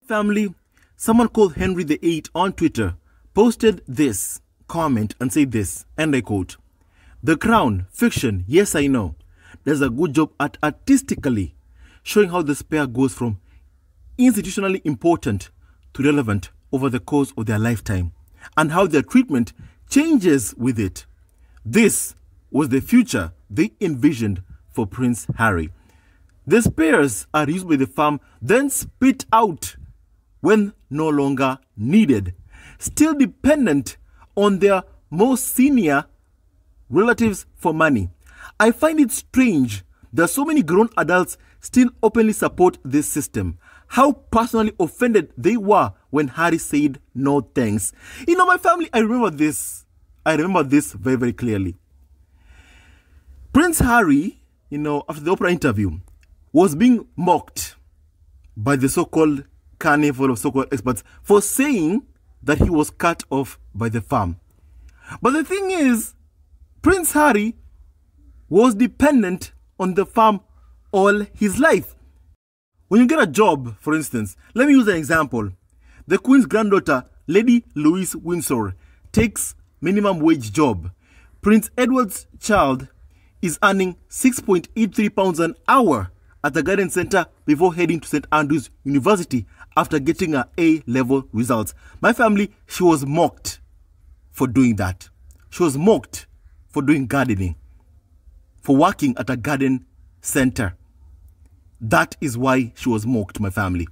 Family, someone called Henry VIII on Twitter posted this comment and said this, and I quote, "The Crown, fiction, yes I know, does a good job at artistically showing how the spare goes from institutionally important to relevant over the course of their lifetime, and how their treatment changes with it. This was the future they envisioned for Prince Harry. The spares are used by the firm, then spit out when no longer needed, still dependent on their most senior relatives for money. I find it strange that so many grown adults still openly support this system. How personally offended they were when Harry said no thanks." You know, my family, I remember this very, very clearly. Prince Harry, after the Oprah interview, was being mocked by the so-called carnival of so-called experts for saying that he was cut off by the firm. But the thing is, Prince Harry was dependent on the firm all his life. When you get a job, for instance, let me use an example. The Queen's granddaughter, Lady Louise Windsor, takes minimum wage job. Prince Edward's child is earning £6.83 an hour at the Garden Centre before heading to St. Andrews University after getting her A-level results. My family, she was mocked for doing that. She was mocked for doing gardening, for working at a garden centre. That is why she was mocked, my family.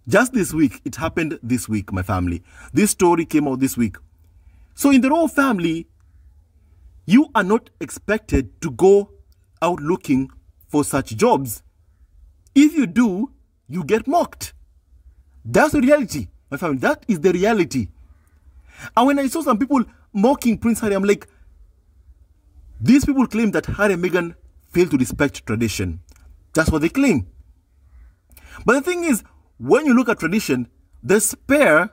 Just this week, it happened this week, my family. This story came out this week. So in the royal family, you are not expected to go out looking for such jobs. If you do, you get mocked. That's the reality, my family. That is the reality. And when I saw some people mocking Prince Harry, I'm like, these people claim that Harry and Meghan fail to respect tradition. That's what they claim. But the thing is, when you look at tradition, the spare,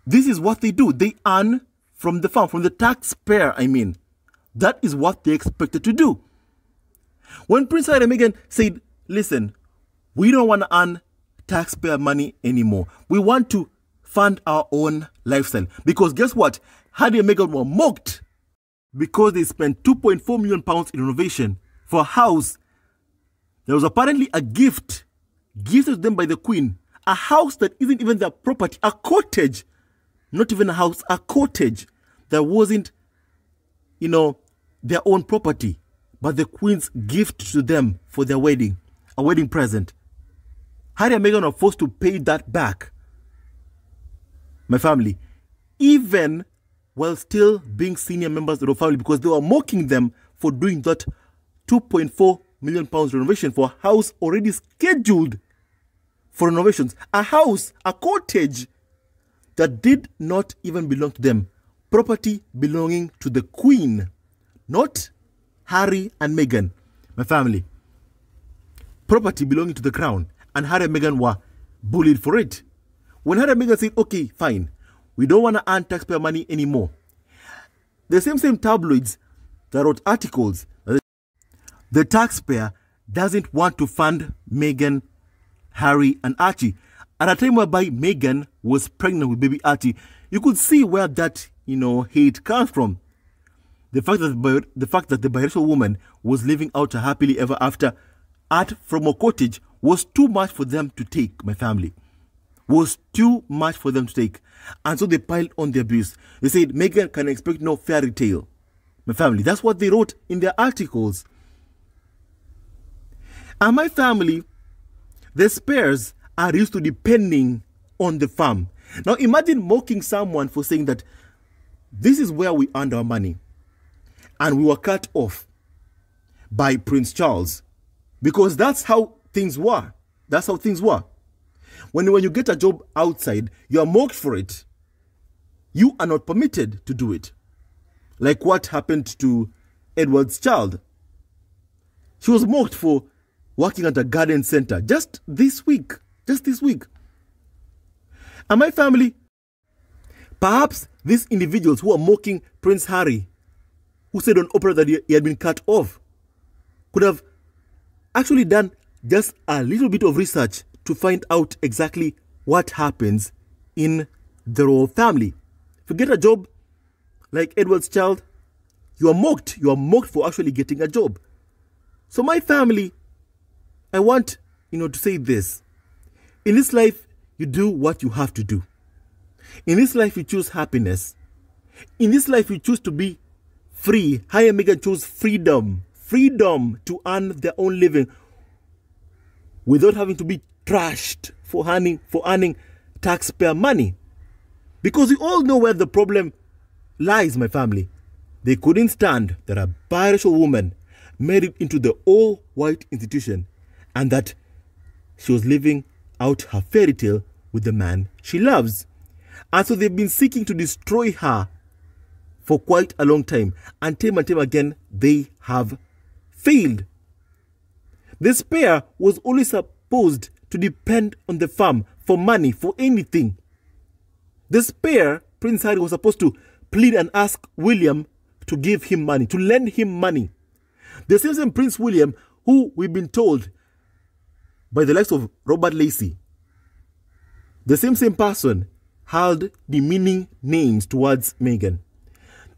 this is what they do. They earn from the firm, from the taxpayer, I mean. That is what they expected to do. When Prince Harry and Meghan said, listen, we don't want to earn taxpayer money anymore. We want to fund our own lifestyle. Because guess what? Harry and Meghan were mocked because they spent £2.4 million in renovation for a house. There was apparently a gift gifted to them by the Queen. A house that isn't even their property. A cottage. Not even a house. A cottage that wasn't, their own property. But the Queen's gift to them for their wedding. A wedding present. Harry and Meghan are forced to pay that back. My family. Even while still being senior members of the family, because they were mocking them for doing that £2.4 million renovation for a house already scheduled for renovations. A house, a cottage that did not even belong to them. Property belonging to the Queen, not Harry and Meghan, my family. Property belonging to the Crown, and Harry and Meghan were bullied for it. When Harry and Meghan said, okay, fine, we don't want to earn taxpayer money anymore, the same tabloids that wrote articles that the taxpayer doesn't want to fund Meghan, Harry, and Archie. At a time whereby Meghan was pregnant with baby Archie, you could see where that, hate comes from. The fact that the biracial woman was living out a happily ever after from a cottage was too much for them to take, my family. Was too much for them to take. And so they piled on the abuse. They said, Meghan can expect no fairy tale. My family, that's what they wrote in their articles. And my family, the spares are used to depending on the firm. Now imagine mocking someone for saying that this is where we earned our money. And we were cut off by Prince Charles. Because that's how things were. That's how things were. When you get a job outside, you are mocked for it. You are not permitted to do it. Like what happened to Edward's child. She was mocked for working at a garden center just this week. Just this week. And my family, perhaps these individuals who are mocking Prince Harry, who said on Oprah that he had been cut off, could have actually done just a little bit of research to find out exactly what happens in the royal family. If you get a job like Edward's child, you are mocked. You are mocked for actually getting a job. So my family, I want, to say this. In this life, you do what you have to do. In this life, you choose happiness. In this life, you choose to be free. Harry and Meghan chose freedom. Freedom to earn their own living without having to be trashed for earning taxpayer money. Because we all know where the problem lies, my family. They couldn't stand that a biracial woman married into the all-white institution and that she was living out her fairy tale with the man she loves. And so they've been seeking to destroy her for quite a long time. And time again, they have failed. This pair was only supposed to depend on the farm for money, for anything. This pair, Prince Harry, was supposed to plead and ask William to give him money, to lend him money. The same Prince William, who we've been told by the likes of Robert Lacey, the same person held demeaning names towards Meghan.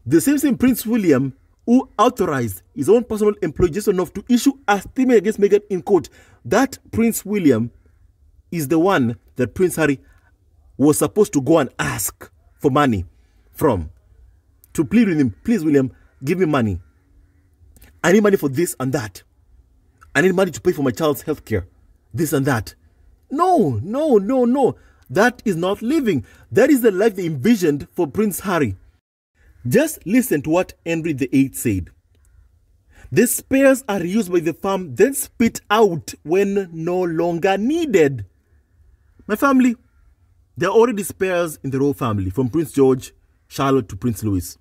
The same Prince William who authorized his own personal employee just enough to issue a statement against Meghan in court. That Prince William is the one that Prince Harry was supposed to go and ask for money from, to plead with him, please William, give me money. I need money for this and that. I need money to pay for my child's health care, this and that. No. That is not living. That is the life they envisioned for Prince Harry. Just listen to what Henry VIII said. The spares are used by the farm, then spit out when no longer needed. My family, there are already spares in the royal family, from Prince George, Charlotte to Prince Louis.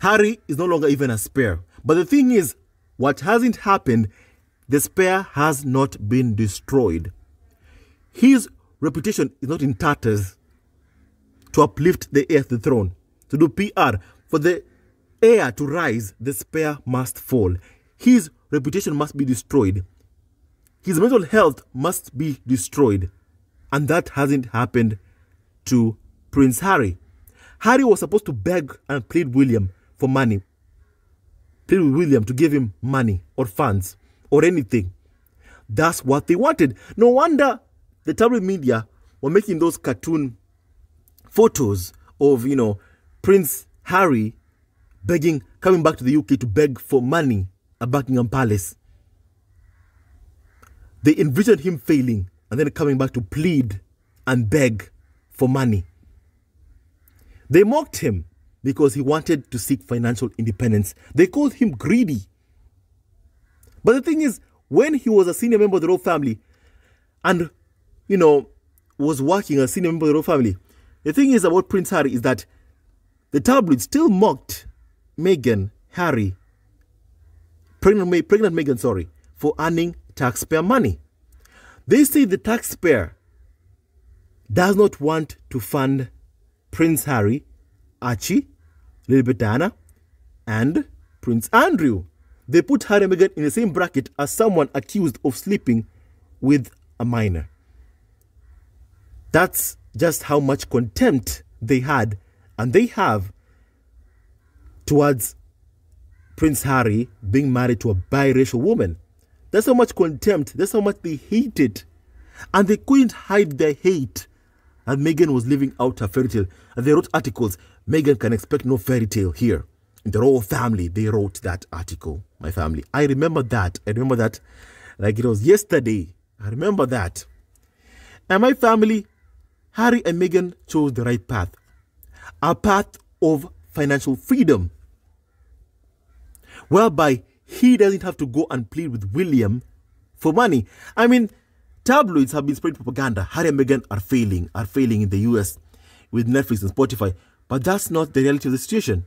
Harry is no longer even a spare. But the thing is, what hasn't happened, the spare has not been destroyed. His reputation is not in tatters to uplift the heir to the throne, to do PR. For the heir to rise, the spare must fall. His reputation must be destroyed. His mental health must be destroyed. And that hasn't happened to Prince Harry. Harry was supposed to beg and plead William for money. Plead with William to give him money or funds or anything. That's what they wanted. No wonder the tabloid media were making those cartoon photos of, Prince Harry coming back to the UK to beg for money at Buckingham Palace. They envisioned him failing and then coming back to plead and beg for money. They mocked him because he wanted to seek financial independence. They called him greedy. But the thing is, when he was a senior member of the royal family and, was working as a senior member of the royal family, the thing is about Prince Harry is that the tabloids still mocked pregnant Meghan, for earning taxpayer money. They say the taxpayer does not want to fund Prince Harry, Archie, Lily Diana, and Prince Andrew. They put Harry and Meghan in the same bracket as someone accused of sleeping with a minor. That's just how much contempt they had and they have towards Prince Harry being married to a biracial woman. That's how much contempt, that's how much they hate it. And they couldn't hide their hate. And Meghan was living out her fairy tale. And they wrote articles, Meghan can expect no fairy tale here. In the royal family, they wrote that article, my family. I remember that like it was yesterday. I remember that. And my family, Harry and Meghan chose the right path. A path of financial freedom, whereby he doesn't have to go and plead with William for money. I mean, tabloids have been spreading propaganda. Harry and Meghan are failing in the US with Netflix and Spotify. But that's not the reality of the situation.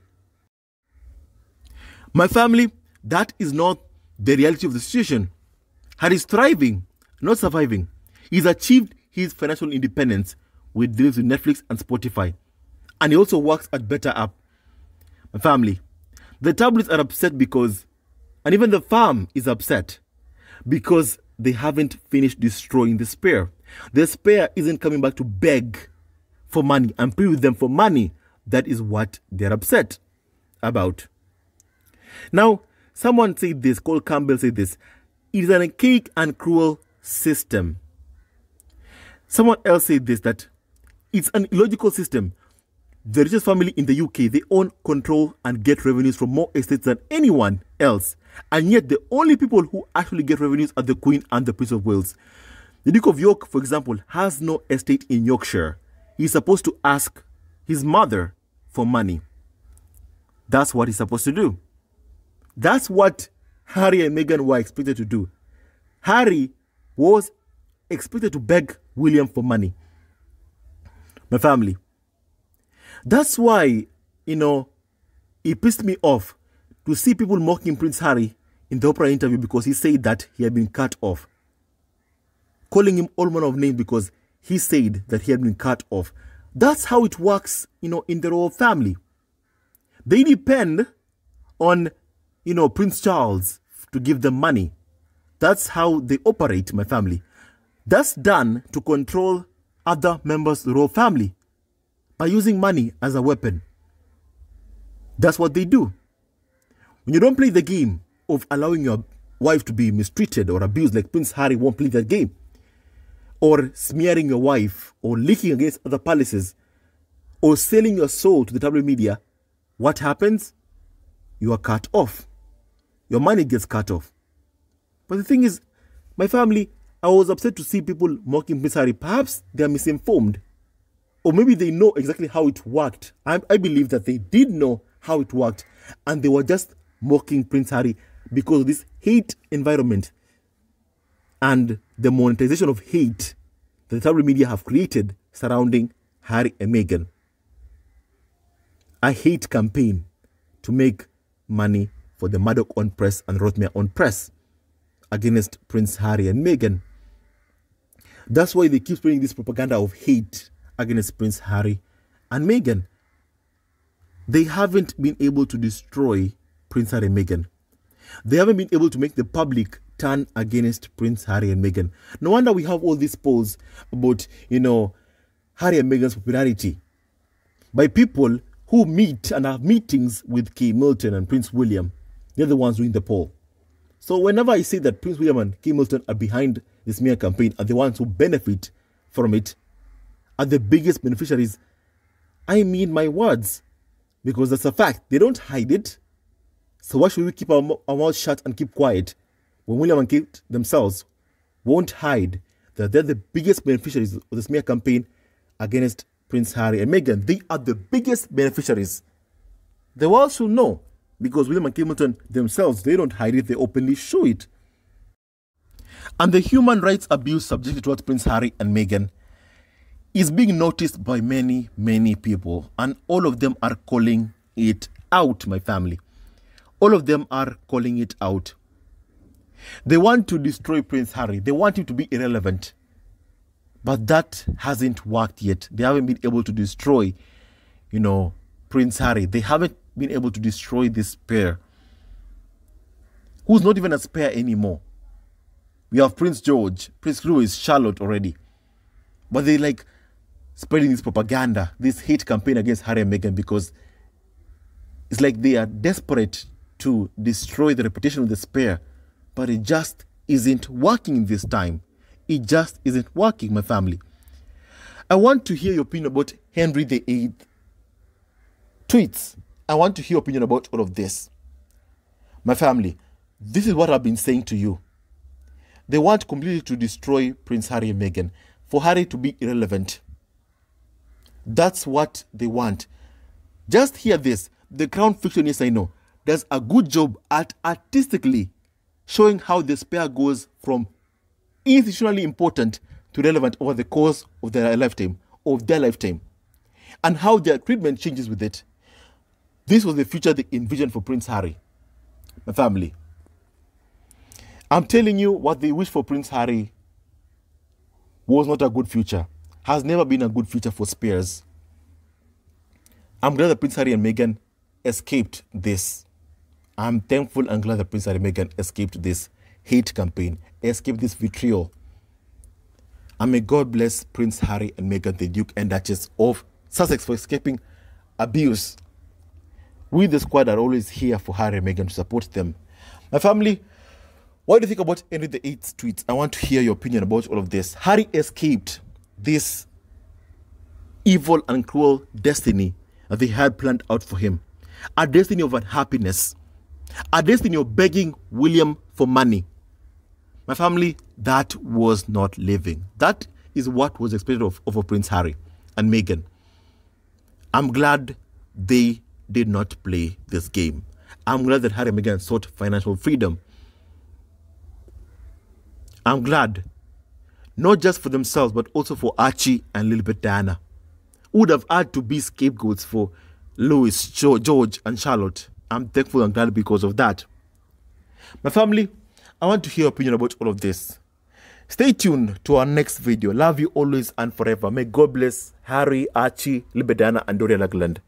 My family, that is not the reality of the situation. Harry is thriving, not surviving. He's achieved his financial independence with deals with Netflix and Spotify. And he also works at Better App. My family, the tabloids are upset because, and even the farm is upset, because they haven't finished destroying the spare. The spare isn't coming back to beg for money and plead with them for money. That is what they're upset about. Now, someone said this, Cole Campbell said this, it is an archaic and cruel system. Someone else said this, that it's an illogical system. The richest family in the UK, they own, control, and get revenues from more estates than anyone else. And yet the only people who actually get revenues are the Queen and the Prince of Wales. The Duke of York, for example, has no estate in Yorkshire. He's supposed to ask his mother for money. That's what he's supposed to do. That's what Harry and Meghan were expected to do. Harry was expected to beg William for money. My family. That's why, it pissed me off to see people mocking Prince Harry in the Oprah interview because he said that he had been cut off. Calling him all manner of names because he said that he had been cut off. That's how it works, in the royal family. They depend on, Prince Charles to give them money. That's how they operate, my family. That's done to control other members of the royal family by using money as a weapon. That's what they do. When you don't play the game of allowing your wife to be mistreated or abused, like Prince Harry won't play that game, or smearing your wife, or leaking against other palaces, or selling your soul to the tabloid media, what happens? You are cut off. Your money gets cut off. But the thing is, my family, I was upset to see people mocking Prince Harry. Perhaps they are misinformed. Or maybe they know exactly how it worked. I believe that they did know how it worked. And they were just mocking Prince Harry because of this hate environment and the monetization of hate that the tabloid media have created surrounding Harry and Meghan. A hate campaign to make money for the Murdoch-owned press and Rothmere-owned press against Prince Harry and Meghan. That's why they keep spreading this propaganda of hate against Prince Harry and Meghan. They haven't been able to destroy Prince Harry and Meghan. They haven't been able to make the public turn against Prince Harry and Meghan. No wonder we have all these polls about, Harry and Meghan's popularity by people who meet and have meetings with Kate Middleton and Prince William. They're the ones doing the poll. So whenever I say that Prince William and Kate Middleton are behind the smear campaign, are the ones who benefit from it, are the biggest beneficiaries, I mean my words. Because that's a fact. They don't hide it. So why should we keep our mouths shut and keep quiet when William and Kate themselves won't hide that they're the biggest beneficiaries of the smear campaign against Prince Harry and Meghan? They are the biggest beneficiaries. The world should know, because William and Kate Middleton themselves, they don't hide it, they openly show it. And the human rights abuse subjected towards Prince Harry and Meghan is being noticed by many, many people, and all of them are calling it out, my family. All of them are calling it out. They want to destroy Prince Harry. They want him to be irrelevant. But that hasn't worked yet. They haven't been able to destroy, Prince Harry. They haven't been able to destroy this pair, who's not even a spare anymore. We have Prince George, Prince Louis, Charlotte already. But they like spreading this propaganda, this hate campaign against Harry and Meghan, because it's like they are desperate to destroy the reputation of the spare. But it just isn't working this time. It just isn't working, my family. I want to hear your opinion about Henry VIII tweets. I want to hear your opinion about all of this. My family, this is what I've been saying to you. They want completely to destroy Prince Harry and Meghan, for Harry to be irrelevant. That's what they want. Just hear this. The Crown fiction, yes I know, does a good job at artistically showing how the spare goes from institutionally important to relevant over the course of their lifetime, and how their treatment changes with it. This was the future they envisioned for Prince Harry. My family, I'm telling you, what they wish for Prince Harry was not a good future, has never been a good future for spares. I'm glad that Prince Harry and Meghan escaped this. I'm thankful and glad that Prince Harry and Meghan escaped this hate campaign, escape this vitriol. And may God bless Prince Harry and Meghan, the Duke and Duchess of Sussex, for escaping abuse. We, the squad, are always here for Harry and Meghan to support them. My family, what do you think about Henry VIII's tweets? I want to hear your opinion about all of this. Harry escaped this evil and cruel destiny that they had planned out for him. A destiny of unhappiness. A destiny of begging William for money. My family, that was not living. That is what was expected of Prince Harry and Meghan. I'm glad they did not play this game. I'm glad that Harry and Meghan sought financial freedom. I'm glad, not just for themselves, but also for Archie and Lilibet Diana, who would have had to be scapegoats for Louis, George, and Charlotte. I'm thankful and glad because of that. My family, I want to hear your opinion about all of this. Stay tuned to our next video. Love you always and forever. May God bless Harry, Archie, Lilibet Diana, and Doria Lackland.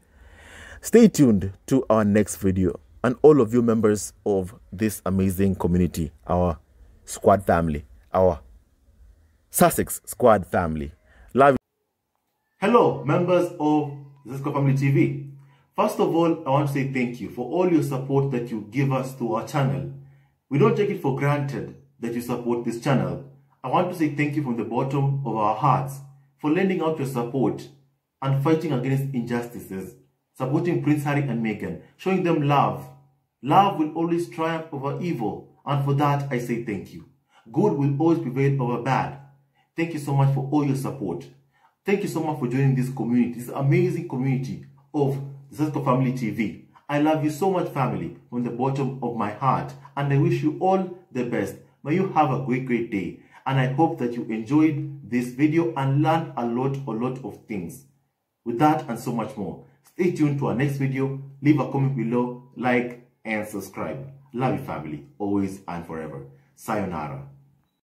Stay tuned to our next video. And all of you members of this amazing community, our squad family, our Sussex squad family. Love you. Hello, members of the Sussex Family TV. First of all, I want to say thank you for all your support that you give us to our channel. We don't take it for granted that you support this channel. I want to say thank you from the bottom of our hearts for lending out your support and fighting against injustices, supporting Prince Harry and Meghan, showing them love. Love will always triumph over evil, and for that I say thank you. Good will always prevail over bad. Thank you so much for all your support. Thank you so much for joining this community, this amazing community of the Sussex Family TV. I love you so much, family, from the bottom of my heart, and I wish you all the best. May you have a great day, and I hope that you enjoyed this video and learned a lot of things. With that and so much more, stay tuned to our next video. Leave a comment below, like, and subscribe. Love you, family, always and forever. Sayonara.